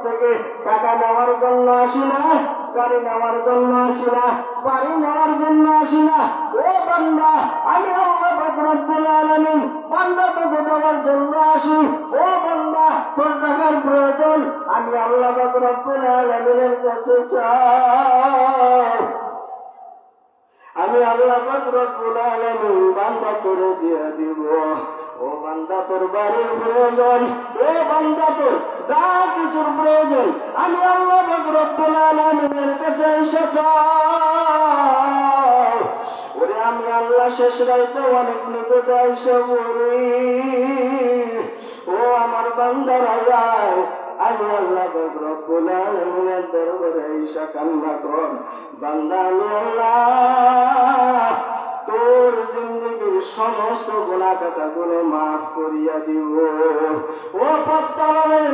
থেকে টাকা নেওয়ার জন্য আসি না, গাড়ি নেওয়ার জন্য আসি না, বাড়ি নেওয়ার জন্য আসি না। ও বান্দা, আমি আল্লাহ পাক রব্বুল আলামিন বান্দা তোকে দেওয়ার জন্য আসি। ও বান্দা, তোর টাকার প্রয়োজন, আমি আল্লাহ পাক রব্বুল আলামিনের কাছে চাই। আমি আল্লাহ পাক রব্বুল আলামিন বান্দা করে দিয়ে দিব। ও বান্দা, তোর বাড়ির প্রয়োজন, ও বান্দা, তোর যা কিছুর প্রয়োজন, আমি আল্লাহ পাক রব্বুল আলামিনের কাছে এসে চাই। ওরে আমি আল্লাহ শেষ রাইতে অনেক নিকটে এসে বলি, ও আমার বান্দারা যায়, আমি আল্লাহ পাক রব্বুল আলামিনের দরবারে এসে কান্না কর। বান্দা, আমি আল্লাহ তোর জিন্দগির সমস্ত গুনাহ কথাগুলো মাফ করিয়া দিব। ও পদ্মারের